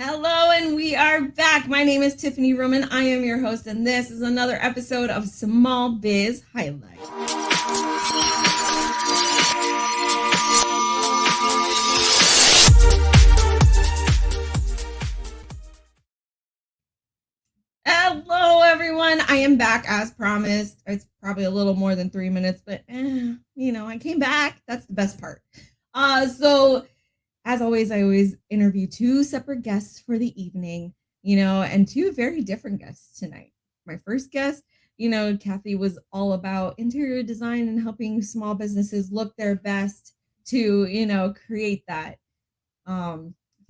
Hello, and we are back. My name is Tiffany Roman. I am your host, and this is another episode of Small Biz Highlights. Hello, everyone. I am back as promised. It's probably a little more than 3 minutes, but I came back. That's the best part. So as always, I always interview two separate guests for the evening, and two very different guests tonight. My first guest, Kathy was all about interior design and helping small businesses look their best to, create that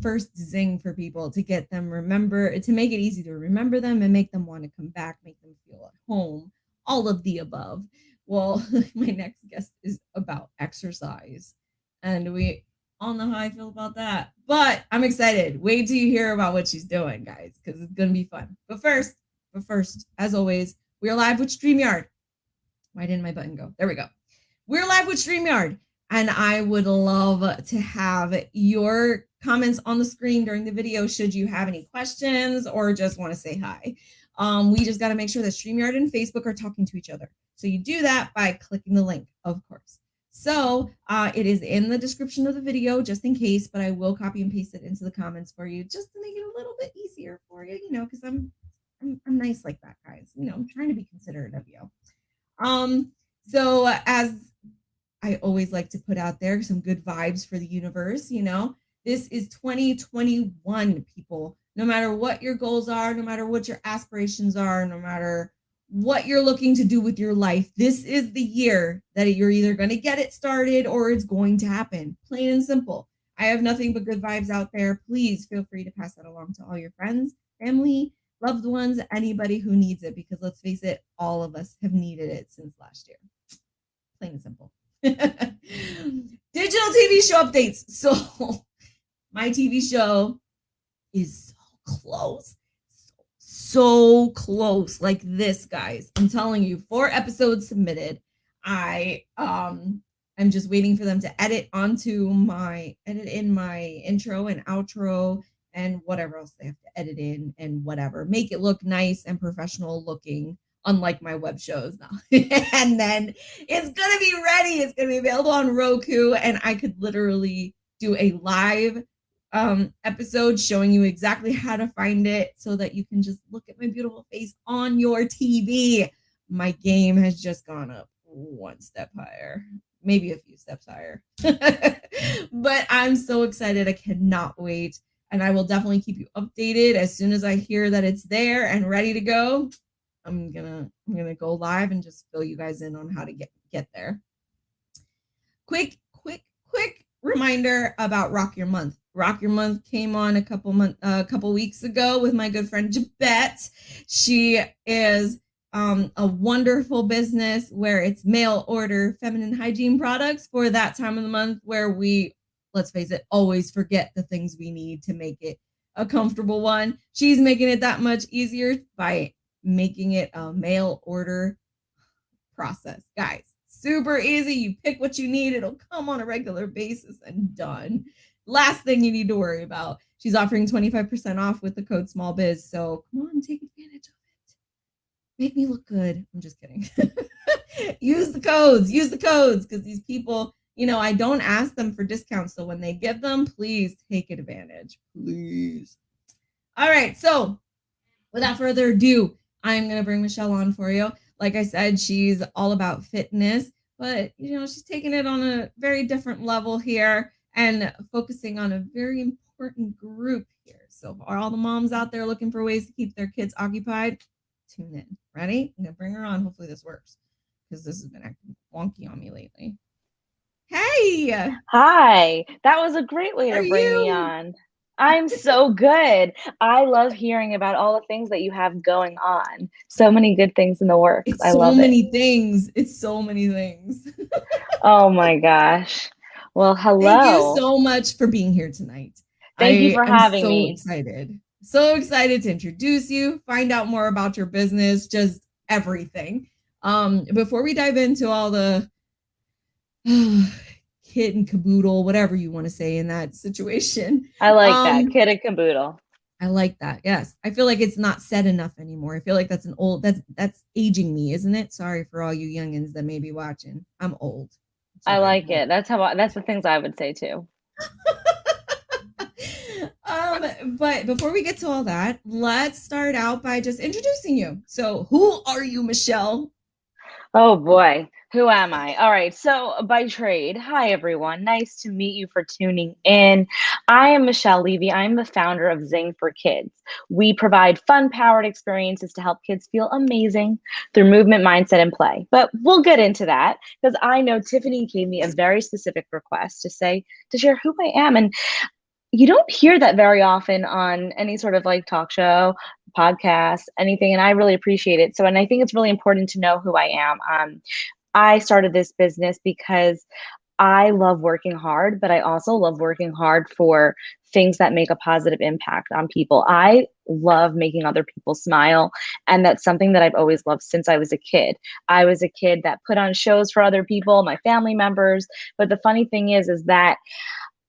first zing for people to get them to make it easy to remember them and make them want to come back, make them feel at home, all of the above. Well, my next guest is about exercise, and we all know how I feel about that, but I'm excited. Wait till you hear about what she's doing, guys, because it's gonna be fun. But first, as always, we are live with StreamYard. Why didn't my button go? There we go. We're live with StreamYard, and I would love to have your comments on the screen during the video should you have any questions or just want to say hi. We just got to make sure that StreamYard and Facebook are talking to each other. So you do that by clicking the link, of course. So it is in the description of the video just in case, but I will copy and paste it into the comments for you just to make it a little bit easier for you, because I'm nice like that, guys. I'm trying to be considerate of you. So as I always like to put out there some good vibes for the universe, this is 2021, people. No matter what your goals are, no matter what your aspirations are, no matter what you're looking to do with your life, this is the year that you're either going to get it started or it's going to happen. Plain and simple. I have nothing but good vibes out there. Please feel free to pass that along to all your friends, family, loved ones, anybody who needs it, because let's face it, all of us have needed it since last year. Plain and simple. Digital TV show updates. So my TV show is so close. So close, like this, guys. I'm telling you, 4 episodes submitted. I'm just waiting for them to edit in my intro and outro and whatever else they have to edit in and whatever. Make it look nice and professional looking, unlike my web shows now. And then it's gonna be ready. It's gonna be available on Roku, and I could literally do a live episode showing you exactly how to find it so that you can just look at my beautiful face on your TV. My game has just gone up one step higher, maybe a few steps higher. But I'm so excited. I cannot wait. And I will definitely keep you updated as soon as I hear that it's there and ready to go. I'm gonna go live and just fill you guys in on how to get there. Quick reminder about Rock Your Month. Rock Your Month came on a couple weeks ago with my good friend Jabette. She is a wonderful business where it's mail order feminine hygiene products for that time of the month where we, let's face it, always forget the things we need to make it a comfortable one. She's making it that much easier by making it a mail order process, guys. Super easy. You pick what you need. It'll come on a regular basis and done. Last thing you need to worry about. She's offering 25% off with the code SMALLBIZ. So come on, take advantage of it. Make me look good. I'm just kidding. Use the codes because these people, I don't ask them for discounts. So when they give them, please take advantage. Please. All right. So without further ado, I'm going to bring Michele on for you. Like I said, she's all about fitness, but, she's taking it on a very different level here and focusing on a very important group here. So are all the moms out there looking for ways to keep their kids occupied? Tune in. Ready? I'm going to bring her on. Hopefully this works because this has been acting wonky on me lately. Hey! Hi. That was a great way to bring me on. I'm so good. I love hearing about all the things that you have going on. So many good things in the works. I love it. It's so many things. Oh my gosh. Well, hello. Thank you so much for being here tonight. Thank you for having me. So excited to introduce you, find out more about your business, just everything. Before we dive into all the kit and caboodle, whatever you want to say in that situation. I like that, kit and caboodle. I like that. Yes. I feel like it's not said enough anymore. I feel like that's that's aging me, isn't it? Sorry for all you youngins that may be watching. I'm old. I Sorry. like it. That's the things I would say too. But before we get to all that, let's start out by just introducing you. So, who are you, Michele? Oh boy, who am I? All right, so by trade, hi everyone. Nice to meet you for tuning in. I am Michele Levy. I'm the founder of Zing for Kids. We provide fun powered experiences to help kids feel amazing through movement, mindset, and play. But we'll get into that because I know Tiffany gave me a very specific request to share who I am. And you don't hear that very often on any sort of like talk show, podcast, anything, and I really appreciate it. So, and I think it's really important to know who I am. I started this business because I love working hard, but I also love working hard for things that make a positive impact on people. I love making other people smile, and that's something that I've always loved since I was a kid. I was a kid that put on shows for other people, my family members. But the funny thing is that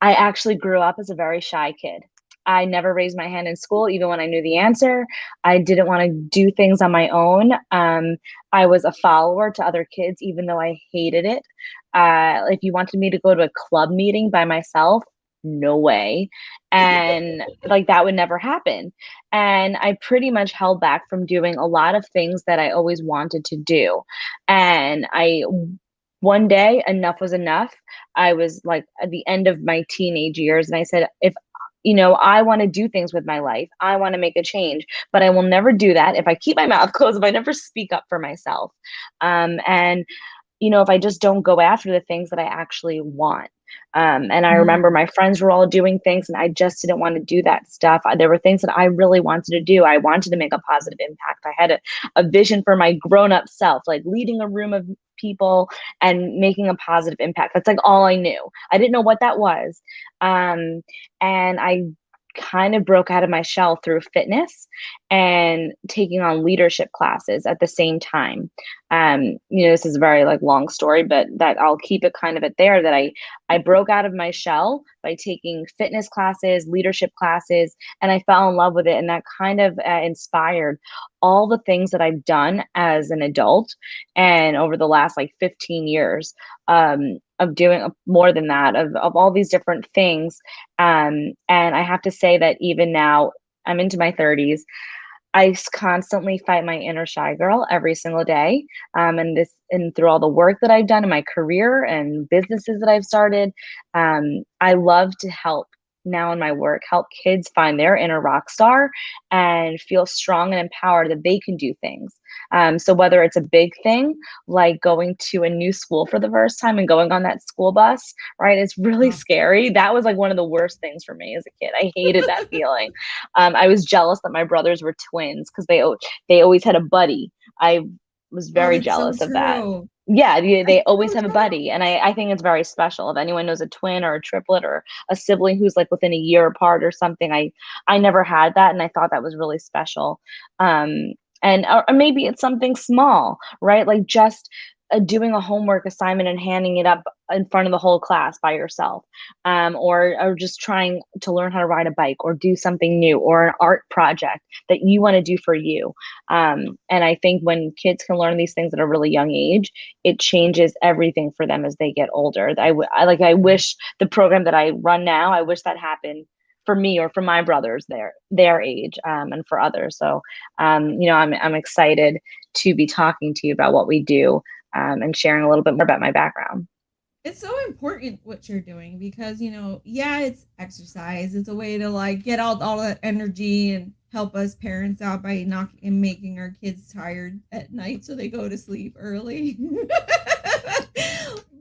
I actually grew up as a very shy kid. I never raised my hand in school, even when I knew the answer. I didn't want to do things on my own. I was a follower to other kids, even though I hated it. If you wanted me to go to a club meeting by myself, no way. And like that would never happen. And I pretty much held back from doing a lot of things that I always wanted to do. And one day, enough was enough. I was like at the end of my teenage years, and I said, if I want to do things with my life, I want to make a change, but I will never do that if I keep my mouth closed, if I never speak up for myself. And if I just don't go after the things that I actually want. And I remember my friends were all doing things and I just didn't want to do that stuff. There were things that I really wanted to do. I wanted to make a positive impact. I had a vision for my grown up self, like leading a room of people and making a positive impact. That's like all I knew. I didn't know what that was. And I kind of broke out of my shell through fitness and taking on leadership classes at the same time. This is a very like long story, but that I'll keep it kind of at there that I broke out of my shell by taking fitness classes, leadership classes, and I fell in love with it. And that kind of inspired all the things that I've done as an adult and over the last like 15 years of doing more than that, of all these different things. And I have to say that even now, I'm into my 30s. I constantly fight my inner shy girl every single day. And through all the work that I've done in my career and businesses that I've started, I love to help now in my work, help kids find their inner rock star and feel strong and empowered that they can do things. So whether it's a big thing like going to a new school for the first time and going on that school bus, right? It's really scary. That was like one of the worst things for me as a kid. I hated that feeling. I was jealous that my brothers were twins because they always had a buddy. I was Oh, very that's so jealous of that. true. Yeah, they That's always so have a true. buddy. And I think it's very special. If anyone knows a twin or a triplet or a sibling who's like within a year apart or something, I never had that. And I thought that was really special. Or maybe it's something small, right? Like just doing a homework assignment and handing it up in front of the whole class by yourself, or just trying to learn how to ride a bike or do something new or an art project that you want to do for you. And I think when kids can learn these things at a really young age, it changes everything for them as they get older. I wish the program that I run now, I wish that happened for me or for my brothers their age, and for others. So I'm excited to be talking to you about what we do, and sharing a little bit more about my background. It's so important what you're doing because yeah, it's exercise. It's a way to like get out all that energy and help us parents out by not and making our kids tired at night so they go to sleep early.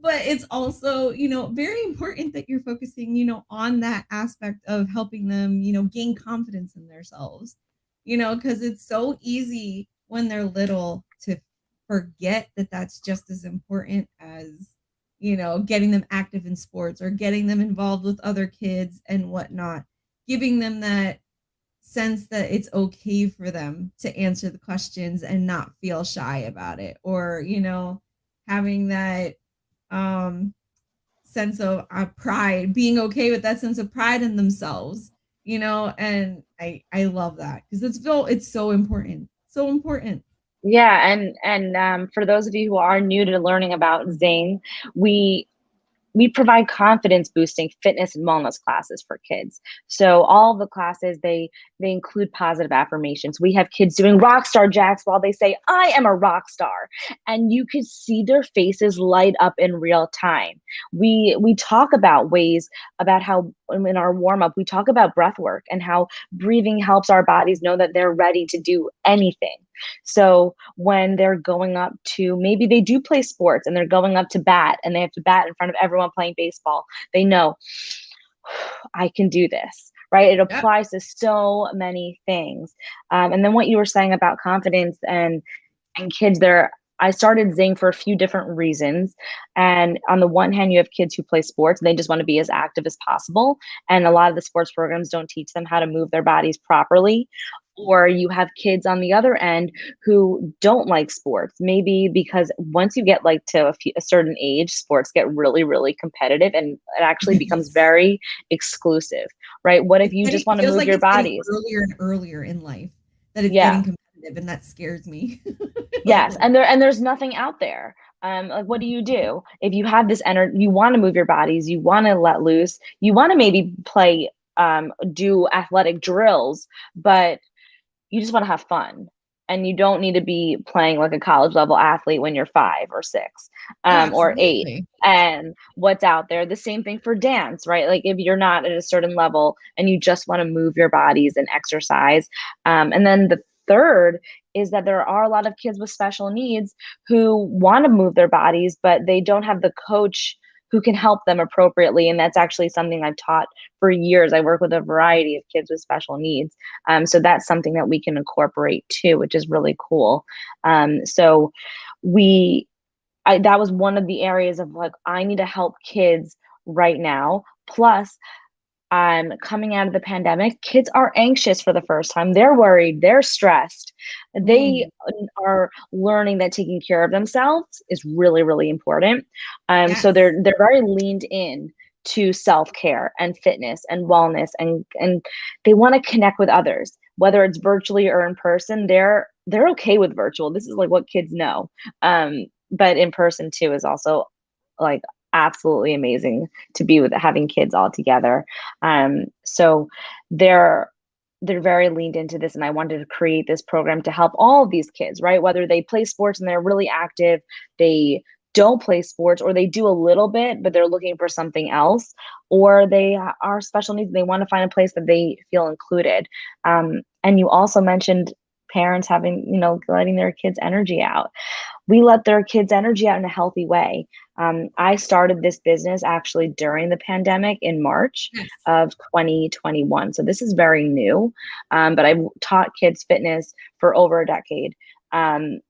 But it's also very important that you're focusing on that aspect of helping them gain confidence in themselves, because it's so easy when they're little to forget that that's just as important as getting them active in sports or getting them involved with other kids and whatnot, giving them that sense that it's okay for them to answer the questions and not feel shy about it, or having that um sense of pride, being okay with that sense of pride in themselves, and I love that because it's so important. So important. Yeah, and for those of you who are new to learning about Zing, we we provide confidence boosting fitness and wellness classes for kids. So all the classes, they include positive affirmations. We have kids doing rock star jacks while they say I am a rock star, and you could see their faces light up in real time. We talk about ways about how in our warm up we talk about breath work and how breathing helps our bodies know that they're ready to do anything. So when they're going up to, maybe they do play sports and they're going up to bat and they have to bat in front of everyone playing baseball, they know I can do this, right? It Yep. applies to so many things. And then what you were saying about confidence and kids there, I started Zing for a few different reasons. And on the one hand, you have kids who play sports and they just want to be as active as possible. And a lot of the sports programs don't teach them how to move their bodies properly. Or you have kids on the other end who don't like sports, maybe because once you get like to a certain age, sports get really, really competitive and it actually becomes Yes. very exclusive, right? What if you just It want to feels move like your it's getting bodies? earlier and earlier in life that it's getting Yeah. competitive, and that scares me a Yes, little. and there's nothing out there. Like what do you do? If you have this energy, you want to move your bodies, you want to let loose, you want to maybe play, do athletic drills, but you just want to have fun. And you don't need to be playing like a college level athlete when you're 5 or 6, Oh, or 8. absolutely. And what's out there, the same thing for dance, right? Like if you're not at a certain level and you just want to move your bodies and exercise. And then the third is that there are a lot of kids with special needs who want to move their bodies, but they don't have the coach who can help them appropriately. And that's actually something I've taught for years. I work with a variety of kids with special needs. So that's something that we can incorporate too, which is really cool. So we, that was one of the areas of like, I need to help kids right now. Plus, coming out of the pandemic, kids are anxious for the first time. They're worried, they're stressed. They Mm, are learning that taking care of themselves is really, really important. So yes. they're very leaned in to self-care and fitness and wellness, and they want to connect with others, whether it's virtually or in person. They're okay with virtual. This is like what kids know. But in person too is also like absolutely amazing to be with, having kids all together. So they're they're very leaned into this, and I wanted to create this program to help all of these kids, right? Whether they play sports and they're really active, they don't play sports, or they do a little bit but they're looking for something else, or they are special needs and they want to find a place that they feel included. And you also mentioned parents having, letting their kids energy out. We let their kids' energy out in a healthy way. I started this business actually during the pandemic in March Yes. of 2021. So this is very new, but I've taught kids fitness for over a decade. Um,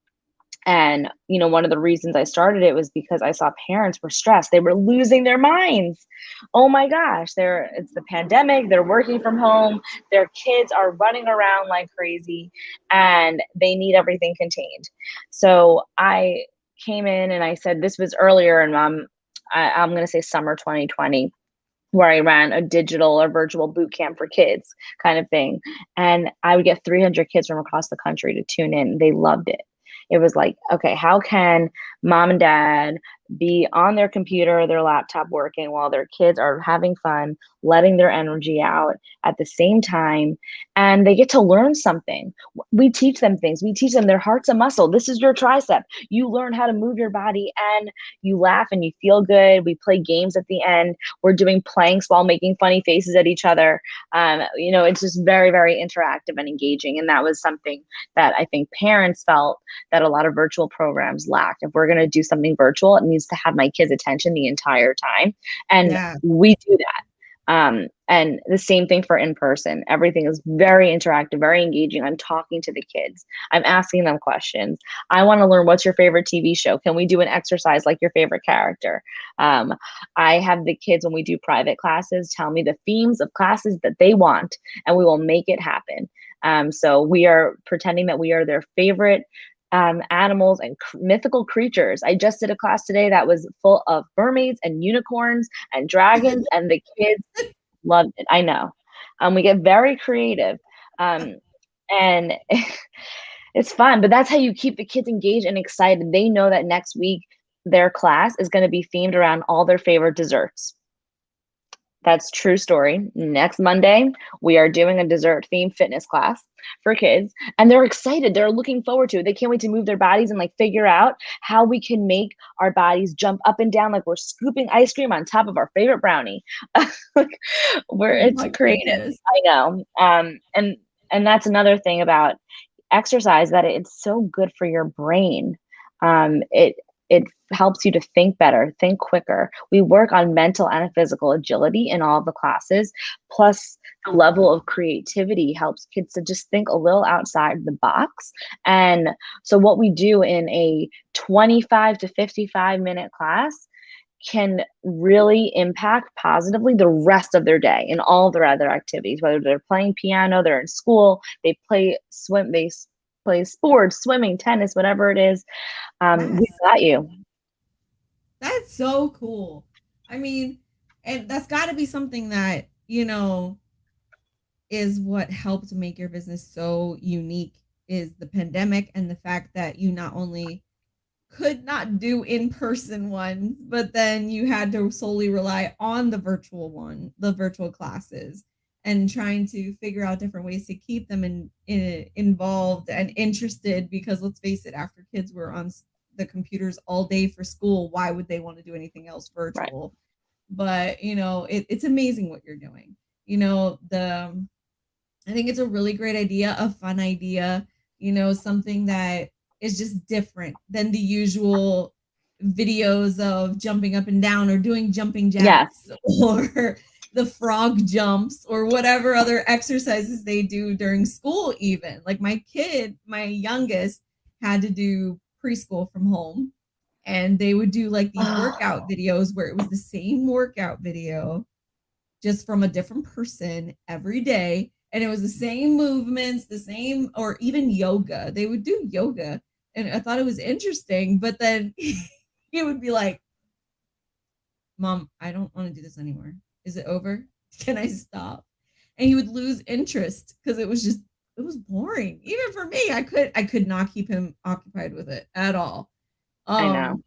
and, one of the reasons I started it was because I saw parents were stressed. They were losing their minds. Oh my gosh, it's the pandemic, they're working from home, their kids are running around like crazy, and they need everything contained. So I came in and I said, this was earlier, and I'm going to say summer 2020, where I ran a digital or virtual boot camp for kids kind of thing. And I would get 300 kids from across the country to tune in. They loved it. It was like, okay, how can mom and dad be on their computer or their laptop working while their kids are having fun, letting their energy out at the same time, and they get to learn something. We teach them things. We teach them their heart's a muscle. This is your tricep. You learn how to move your body and you laugh and you feel good. We play games at the end. We're doing planks while making funny faces at each other. It's just very, very interactive and engaging. And that was something that I think parents felt that a lot of virtual programs lack. If we're going to do something virtual, it needs to have my kids' attention the entire time. And Yeah. we do that. And the same thing for in person. Everything is very interactive, very engaging. I'm talking to the kids, I'm asking them questions. I want to learn, what's your favorite TV show? Can we do an exercise like your favorite character? Um, I have the kids, when we do private classes, tell me the themes of classes that they want, and we will make it happen. So we are pretending that we are their favorite animals and mythical creatures. I just did a class today that was full of mermaids and unicorns and dragons, and the kids loved it. I know. We get very creative. And it's fun, but that's how you keep the kids engaged and excited. They know that next week their class is going to be themed around all their favorite desserts. That's true story. Next Monday, we are doing a dessert themed fitness class for kids, and they're excited. They're looking forward to it. They can't wait to move their bodies and like figure out how we can make our bodies jump up and down like we're scooping ice cream on top of our favorite brownie. Like, where Oh it's my creative. goodness. I know. And that's another thing about exercise, that it's so good for your brain. It helps you to think better, think quicker. We work on mental and physical agility in all the classes. Plus, the level of creativity helps kids to just think a little outside the box. And so, what we do in a 25 to 55-minute class can really impact positively the rest of their day and all their other activities, whether they're playing piano, they're in school, they play sports, swimming, tennis, whatever it is. We've That's got you. that's so cool. I mean, and that's got to be something that, is what helped make your business so unique, is the pandemic and the fact that you not only could not do in-person ones, but then you had to solely rely on the virtual classes, and trying to figure out different ways to keep them involved and interested, because let's face it, after kids were on the computers all day for school, why would they want to do anything else Right. virtual? But it's amazing what you're doing. The I think it's a really great idea, a fun idea, something that is just different than the usual videos of jumping up and down or doing jumping Yes. jacks or the frog jumps or whatever other exercises they do during school, even. Like my youngest, had to do preschool from home, and they would do like these workout Oh, videos where it was the same workout video just from a different person every day. And it was the same movements, the same, or even yoga. They would do yoga. And I thought it was interesting. But then he would be like, Mom, I don't want to do this anymore. Is it over? Can I stop? And he would lose interest because it was boring. Even for me, I could not keep him occupied with it at all. I know. Um,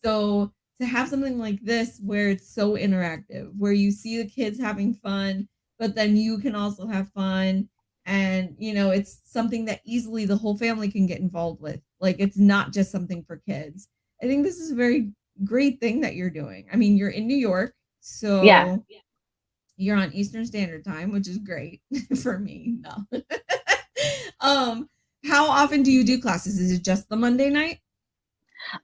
so to have something like this where it's so interactive, where you see the kids having fun, but then you can also have fun, and it's something that easily the whole family can get involved with. Like, it's not just something for kids. I think this is a very great thing that you're doing. I mean, you're in New York, Yeah. so you're on Eastern Standard Time, which is great for me. No. um, how often do you do classes? Is it just the Monday night?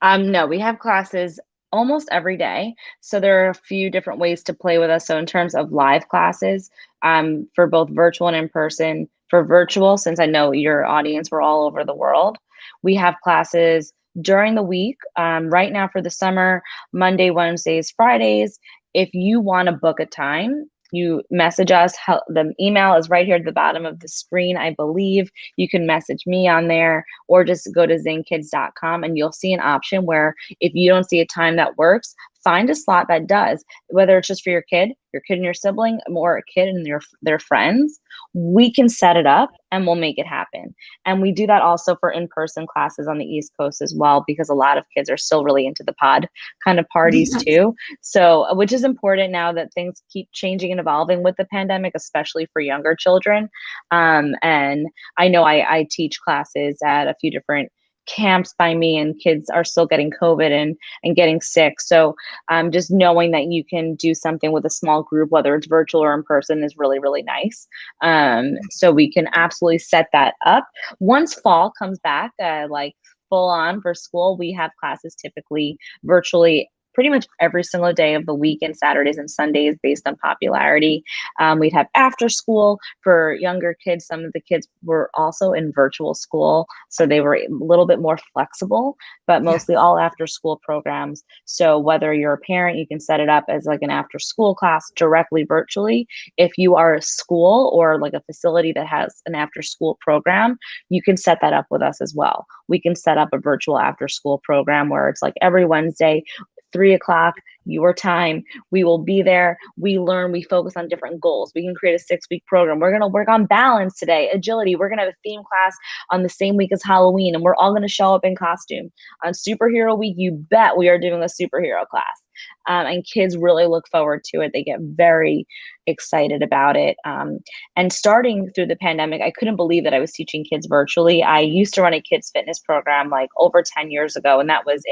No, we have classes almost every day. So there are a few different ways to play with us. So in terms of live classes, for both virtual and in person, for virtual, since I know your audience, we're all over the world, we have classes during the week. Right now for the summer, Monday, Wednesdays, Fridays. If you want to book a time, you message us. The email is right here at the bottom of the screen, I believe. You can message me on there, or just go to zingkids.com and you'll see an option where if you don't see a time that works, find a slot that does, whether it's just for your kid and your sibling, or a kid and their friends. We can set it up and we'll make it happen. And we do that also for in-person classes on the East Coast as well, because a lot of kids are still really into the pod kind of parties Yes. too. So, which is important now that things keep changing and evolving with the pandemic, especially for younger children. And I know I teach classes at a few different camps by me, and kids are still getting COVID and getting sick. So just knowing that you can do something with a small group, whether it's virtual or in person, is really, really nice. So we can absolutely set that up. Once fall comes back, like full on for school, we have classes typically virtually pretty much every single day of the week, and Saturdays and Sundays based on popularity. We'd have after school for younger kids. Some of the kids were also in virtual school, so they were a little bit more flexible, but mostly Yes. all after school programs. So whether you're a parent, you can set it up as like an after school class directly virtually. If you are a school or like a facility that has an after school program, you can set that up with us as well. We can set up a virtual after school program where it's like every Wednesday, 3 o'clock, your time. We will be there. We learn, we focus on different goals. We can create a 6-week program. We're going to work on balance today, agility. We're going to have a theme class on the same week as Halloween, and we're all going to show up in costume. On superhero week, you bet we are doing a superhero class. And kids really look forward to it. They get very excited about it. And starting through the pandemic, I couldn't believe that I was teaching kids virtually. I used to run a kids fitness program like over 10 years ago, and that was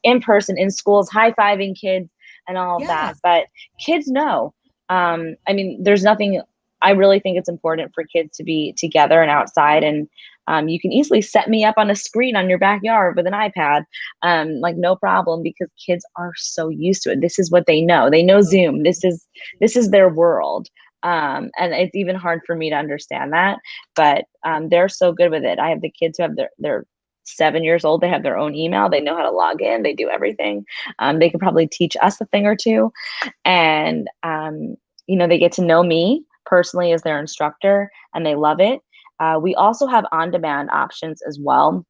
in person, in schools, high-fiving kids and all of that. Yes. But kids know. I mean, there's nothing, I really think it's important for kids to be together and outside. And you can easily set me up on a screen on your backyard with an iPad, like no problem, because kids are so used to it. This is what they know. They know Zoom. This is their world. And it's even hard for me to understand that, but they're so good with it. I have the kids who have their 7 years old. They have their own email. They know how to log in. They do everything. They could probably teach us a thing or two. And, they get to know me personally as their instructor, and they love it. We also have on-demand options as well.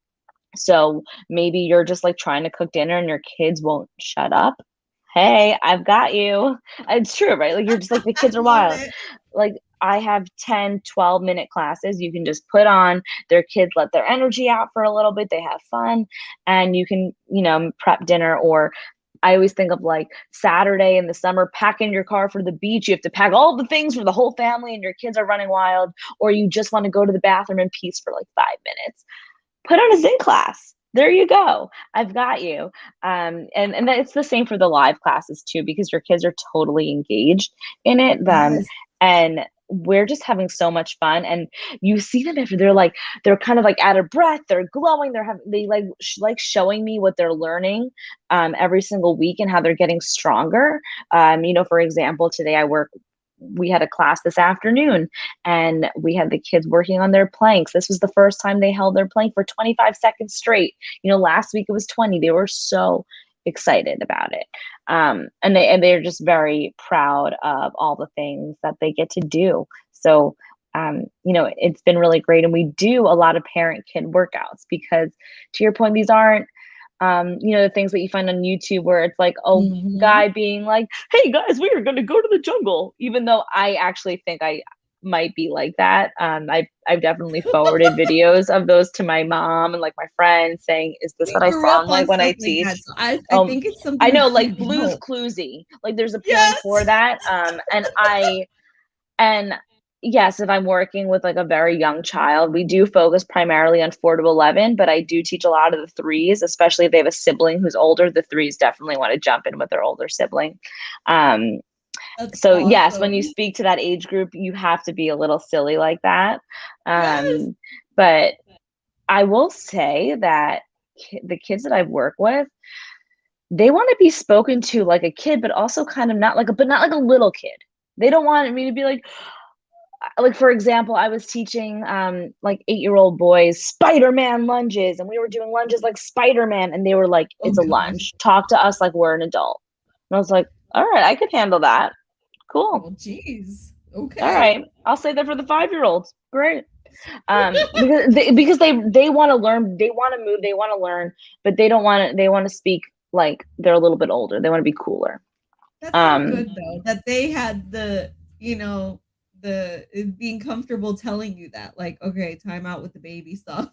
So maybe you're just like trying to cook dinner and your kids won't shut up. Hey, I've got you. It's true, right? Like you're just like, the kids are Love wild. it. Like I have 10, 12-minute classes you can just put on. Their kids let their energy out for a little bit. They have fun, and you can, prep dinner. Or I always think of like Saturday in the summer, pack in your car for the beach. You have to pack all the things for the whole family and your kids are running wild, or you just want to go to the bathroom in peace for like 5 minutes. Put on a Zing class. There you go. I've got you. And it's the same for the live classes too, because your kids are totally engaged in it. Yes. And we're just having so much fun. And you see them after they're kind of like out of breath. They're glowing. They like showing me what they're learning every single week and how they're getting stronger. For example, today we had a class this afternoon and we had the kids working on their planks. This was the first time they held their plank for 25 seconds straight. Last week it was 20. They were so excited about it. And they're just very proud of all the things that they get to do. So, it's been really great. And we do a lot of parent kid workouts because, to your point, these aren't the things that you find on YouTube where it's like, oh, Mhm. guy being like, hey guys, we are going to go to the jungle, even though I actually think I might be like that. I've definitely forwarded videos of those to my mom and like my friends saying, is this We what I grew up sound on like when stuff I like that, teach? so I Um, think it's I something we know, can't like Blue's help. Cluesy, like there's a point for Yes. that. And yes, if I'm working with like a very young child, we do focus primarily on 4 to 11, but I do teach a lot of the threes, especially if they have a sibling who's older. The threes definitely want to jump in with their older sibling. Um, That's so yes, when you awesome. speak to that age group, you have to be a little silly like that. Yes. But I will say that the kids that I've worked with, they want to be spoken to like a kid, but also kind of not like a little kid. They don't want me to be like, for example, I was teaching like 8-year-old boys Spider-Man lunges, and we were doing lunges like Spider-Man, and they were like, Oh it's a gosh. lunge. Talk to us like we're an adult. And I was like, all right, I could handle that. Cool. Well, geez. All Okay. right. I'll say that for the 5-year-olds. Great. Because they want to learn, they want to move, they want to learn, but they want to speak like they're a little bit older. They want to be cooler. That's so Um, good though that they had the being comfortable telling you that, like, okay, time out with the baby stuff.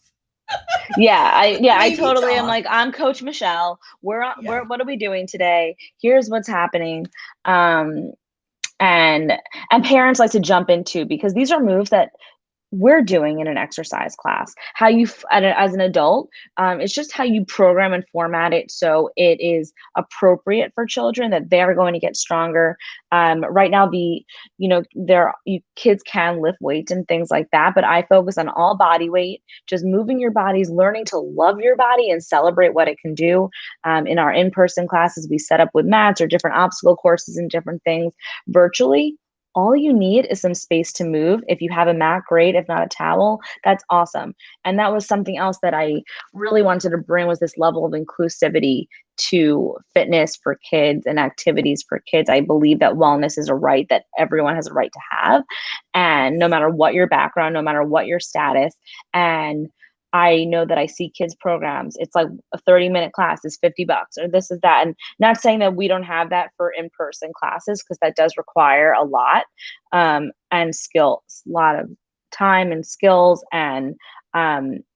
With the I baby totally am talk. like, I'm Coach Michelle. Yeah. What are we doing today? Here's what's happening. Um, and parents like to jump into, because these are moves that we're doing in an exercise class. How you as an adult, it's just how you program and format it so it is appropriate for children, that they're going to get stronger. Right now, kids can lift weights and things like that, but I focus on all body weight, just moving your bodies, learning to love your body and celebrate what it can do. In our in-person classes, we set up with mats or different obstacle courses and different things. Virtually, all you need is some space to move. If you have a mat, great. If not, a towel, that's awesome. And that was something else that I really wanted to bring, was this level of inclusivity to fitness for kids and activities for kids. I believe that wellness is a right that everyone has a right to have. And no matter what your background, no matter what your status. And I know that I see kids programs. It's like a 30-minute class is $50 or this is that. And not saying that we don't have that for in-person classes, because that does require a lot, and skills, a lot of time and skills. And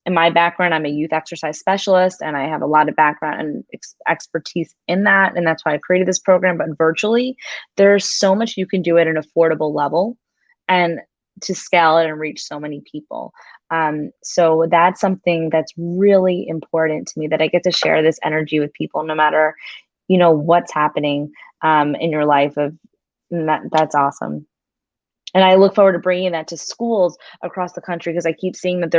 in my background, I'm a youth exercise specialist, and I have a lot of background and expertise in that. And that's why I created this program. But virtually, there's so much you can do at an affordable level and to scale it and reach so many people. So that's something that's really important to me, that I get to share this energy with people no matter, what's happening in your life. That's awesome. And I look forward to bringing that to schools across the country, because I keep seeing that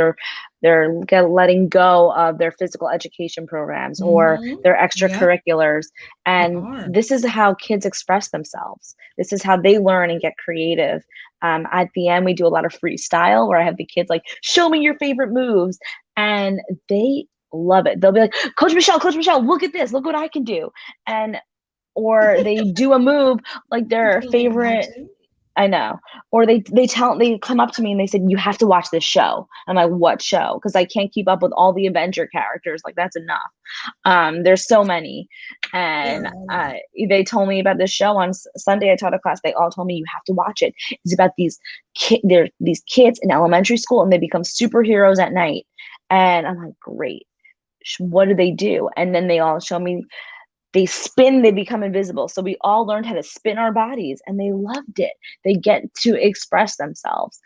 they're letting go of their physical education programs or their Yep, extracurriculars. they And are. this is how kids express themselves. This is how they learn and get creative. At the end, we do a lot of freestyle where I have the kids like, show me your favorite moves. And they love it. They'll be like, Coach Michelle, look at this. Look what I can do. And or they do a move like I their can only favorite. imagine. I know. Or they come up to me and they said, "You have to watch this show." I'm like, "What show?" Because I can't keep up with all the Avenger characters. Like, that's enough. There's so many. There are And a lot. they told me about this show on Sunday. I taught a class. They all told me, "You have to watch it." It's about these kids in elementary school, and they become superheroes at night. And I'm like, "Great. What do they do?" And then they all show me, they spin, they become invisible. So we all learned how to spin our bodies, and they loved it. They get to express themselves.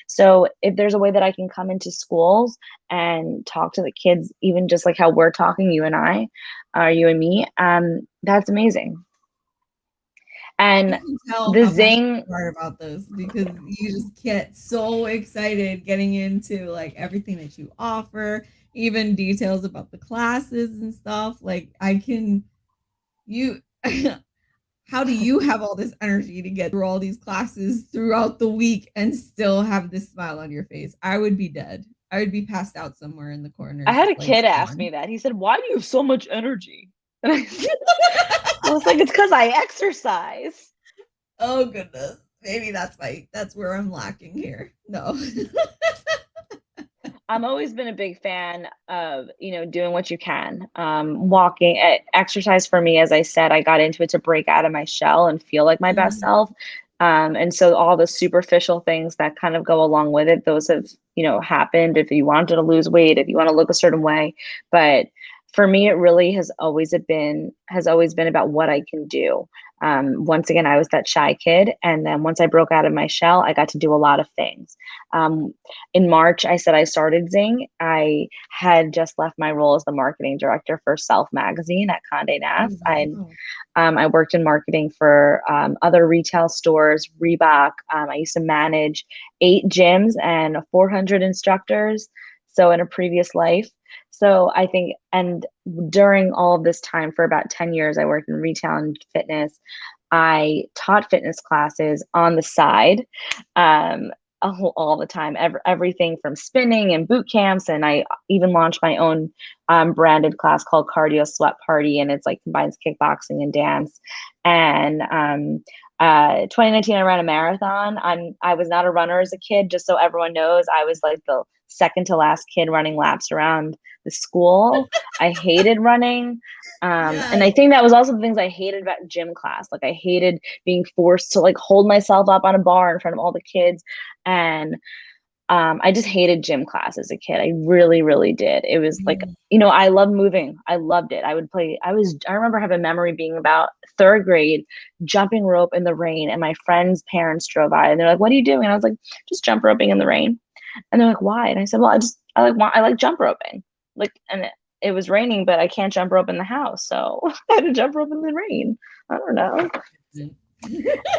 So if there's a way that I can come into schools and talk to the kids, even just like how we're talking, you and I, you and me, that's amazing. You And can tell the how passionate Zing, you are about this because you just get so excited getting into like everything that you offer, even details about the classes and stuff. Like I can you how do you have all this energy to get through all these classes throughout the week and still have this smile on your face? I would be dead. I would be passed out somewhere in the corner, I had a just like kid ask gone. me that. He said, "Why do you have so much energy?" And I was like, "It's because I exercise." Oh goodness. Maybe that's where I'm lacking here. No. I've always been a big fan of, doing what you can. Walking, exercise for me, as I said, I got into it to break out of my shell and feel like my best Mhm. self. And so all the superficial things that kind of go along with it, those have, happened. If you wanted to lose weight, if you want to look a certain way, but for me, it really has always been about what I can do. Once again, I was that shy kid, and then once I broke out of my shell, I got to do a lot of things. Um, in March, I said I started Zing. I had just left my role as the marketing director for Self Magazine at Condé Oh, Nast. wow. I worked in marketing for other retail stores, Reebok. I used to manage 8 gyms and 400 instructors. So in a previous life. So I think, and during all of this time, for about 10 years, I worked in retail and fitness. I taught fitness classes on the side. Um, all the time, everything from spinning and boot camps, and I even launched my own branded class called Cardio Sweat Party, and it's like combines kickboxing and dance. And 2019, I ran a marathon. I was not a runner as a kid, just so everyone knows. I was like the second to last kid running laps around the school. I hated running. Yeah. And I think that was also the things I hated about gym class. Like I hated being forced to like hold myself up on a bar in front of all the kids. And I just hated gym class as a kid. I really, really did. It was like, Mm. I love moving. I loved it. I would play. I remember having a memory being about third grade, jumping rope in the rain, and my friends' parents drove by and they're like, "What are you doing?" And I was like, "Just jump roping in the rain." And they're like, "Why?" And I said, "Well, I like jump roping." Like, and it was raining, but I can't jump rope in the house, so I had to jump rope in the rain. I don't know.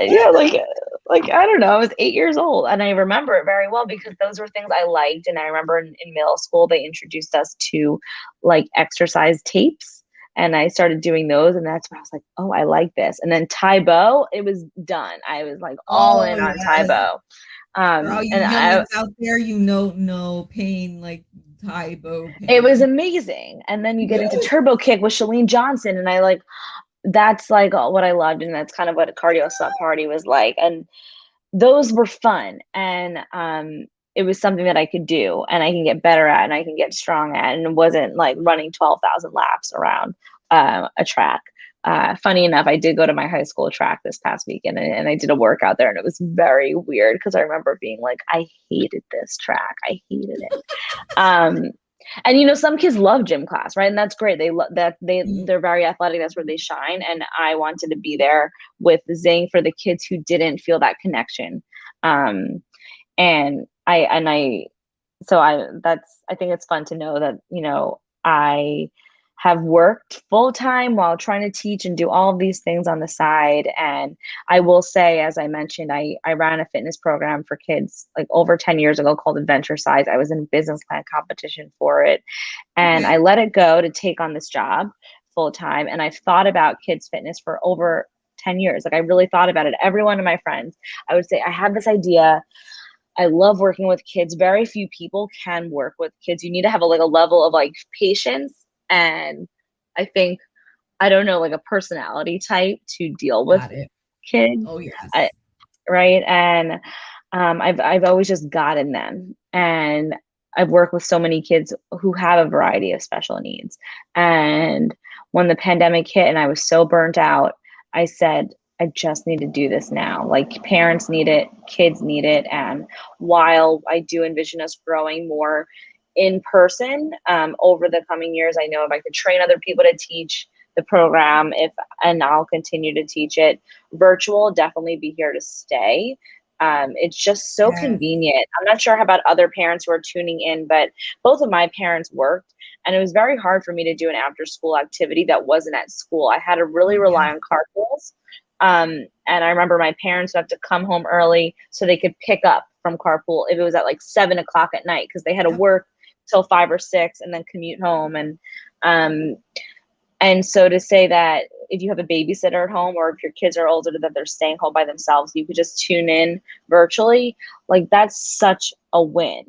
Yeah, like I don't know. I was 8 years old, and I remember it very well because those were things I liked. And I remember in middle school they introduced us to like exercise tapes, and I started doing those, and that's when I was like, oh, I like this. And then Taibo, it was done. I was like all Oh, in on yes. Taibo. For all you And I youngins out there, you know no pain like Tybo It was pain. amazing. And then you get into Yes. Turbo Kick with Shalene Johnson, and that's like what I loved, and that's kind of what a cardio sweat party was like. And those were fun. And it was something that I could do and I can get better at and I can get strong at, and it wasn't like running 12,000 laps around a track. Funny enough, I did go to my high school track this past weekend, and I did a workout there, and it was very weird because I remember being like, I hated this track. I hated it. Um, and some kids love gym class, right? And that's great. They love that they're very athletic. That's where they shine. And I wanted to be there with Zing for the kids who didn't feel that connection. Um, and I so I think it's fun to know that, I have worked full time while trying to teach and do all of these things on the side. And I will say, as I mentioned, I ran a fitness program for kids like over 10 years ago called Adventure Size. I was in business plan competition for it. And I Okay. let it go to take on this job full time. And I've thought about kids fitness for over 10 years. Like I really thought about it. Every one of my friends, I would say, I have this idea. I love working with kids. Very few people can work with kids. You need to have a level of like patience, and I think, I don't know, like a personality type to deal with Got it. kids. Oh, I, yes. right? And I've always just gotten them, and I've worked with so many kids who have a variety of special needs. And when the pandemic hit and I was so burnt out, I said, I just need to do this now. Like parents need it, kids need it. And while I do envision us growing more in person over the coming years, I know if I could train other people to teach the program, if and I'll continue to teach it. Virtual definitely be here to stay. It's just so Yes. convenient. I'm not sure about other parents who are tuning in, but both of my parents worked, and it was very hard for me to do an after school activity that wasn't at school. I had to really Oh, rely yes. on carpools. And I remember my parents would have to come home early so they could pick up from carpool if it was at like 7 o'clock at night, because they had to Yep. work till 5 or 6 and then commute home. Um, and so to say that if you have a babysitter at home, or if your kids are older, that they're staying home by themselves, you could just tune in virtually. Like that's such a win.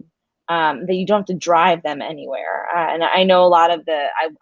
That you don't have to drive them anywhere. And I know a lot of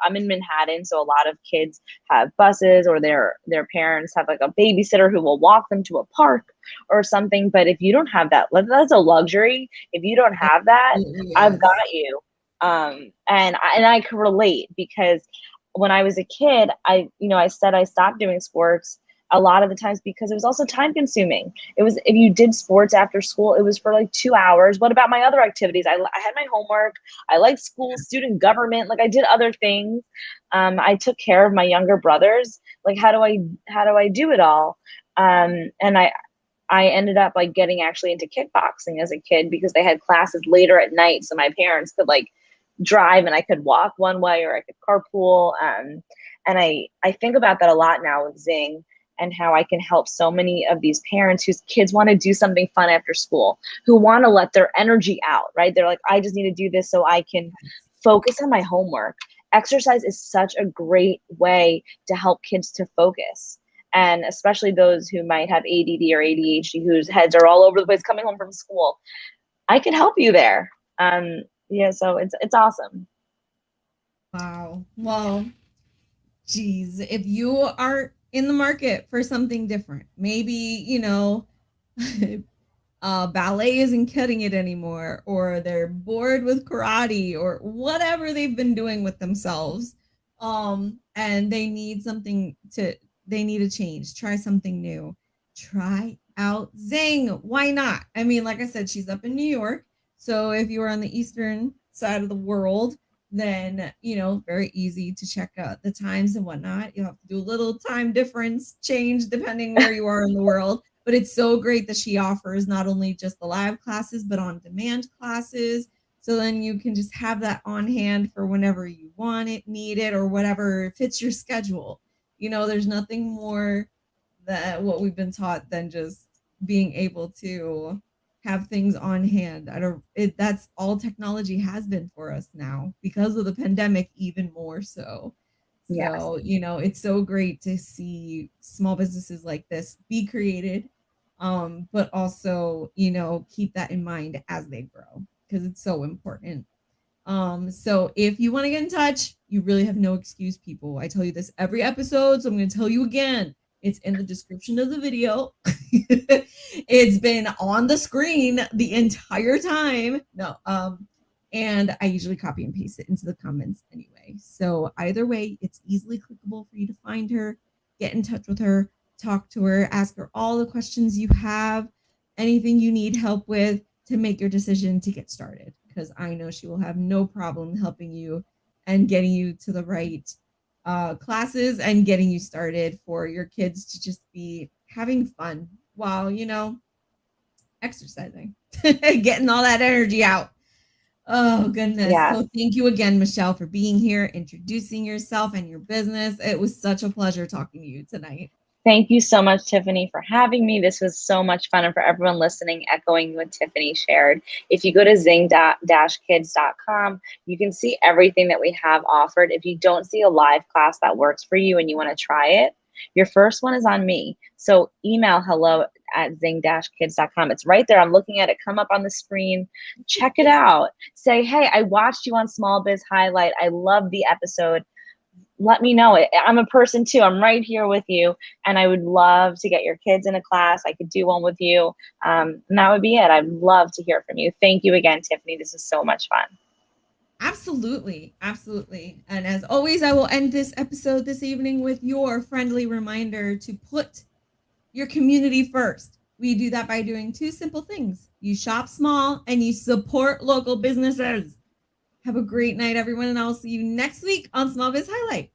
I'm in Manhattan, so a lot of kids have buses, or their parents have like a babysitter who will walk them to a park or something. But if you don't have that, that's a luxury. If you don't It have that, absolutely I've is. got you. And I can relate, because when I was a kid, I said I stopped doing sports a lot of the times because it was also time consuming. It was, if you did sports after school, it was for like 2 hours. What about my other activities? I had my homework. I liked school, student government. Like I did other things. I took care of my younger brothers. Like how do I do it all? And I ended up like getting actually into kickboxing as a kid because they had classes later at night, so my parents could like drive and I could walk one way or I could carpool. And I think about that a lot now with Zing, and how I can help so many of these parents whose kids want to do something fun after school, who want to let their energy out, right? They're like, I just need to do this so I can focus on my homework. Exercise is such a great way to help kids to focus. And especially those who might have ADD or ADHD, whose heads are all over the place coming home from school. I can help you there. Yeah, so it's awesome. Wow. Well, geez, if you are in the market for something different, maybe, ballet isn't cutting it anymore, or they're bored with karate, or whatever they've been doing with themselves, and they need a change, try something new, try out Zing. Why not? I mean, like I said, she's up in New York, so if you are on the eastern side of the world, then very easy to check out the times and whatnot. You'll have to do a little time difference change depending where you are in the world, but it's so great that she offers not only just the live classes, but on demand classes. So then you can just have that on hand for whenever you want it, need it, or whatever fits your schedule. There's nothing more that what we've been taught than just being able to have things on hand. I don't it That's all technology has been for us now because of the pandemic, even more so. Yes. So, it's so great to see small businesses like this be created, but also, keep that in mind as they grow because it's so important. So if you want to get in touch, you really have no excuse, people. I tell you this every episode, so I'm going to tell you again. It's in the description of the video. It's been on the screen the entire time. No, and I usually copy and paste it into the comments anyway. So either way, it's easily clickable for you to find her, get in touch with her, talk to her, ask her all the questions you have, anything you need help with to make your decision to get started. Because I know she will have no problem helping you and getting you to the right classes and getting you started for your kids to just be having fun while, exercising, getting all that energy out. Oh, goodness. Yeah. So, thank you again, Michele, for being here, introducing yourself and your business. It was such a pleasure talking to you tonight. Thank you so much, Tiffany, for having me. This was so much fun. And for everyone listening, echoing what Tiffany shared, if you go to zing-kids.com, you can see everything that we have offered. If you don't see a live class that works for you and you want to try it, your first one is on me. So email hello@zing-kids.com. It's right there. I'm looking at it. Come up on the screen. Check it out. Say, hey, I watched you on Small Biz Highlight. I love the episode. Let me know. I'm a person too. I'm right here with you. And I would love to get your kids in a class. I could do one with you. And that would be it. I'd love to hear from you. Thank you again, Tiffany. This is so much fun. Absolutely. Absolutely. And as always, I will end this episode this evening with your friendly reminder to put your community first. We do that by doing two simple things. You shop small and you support local businesses. Have a great night, everyone, and I'll see you next week on Small Biz Highlight.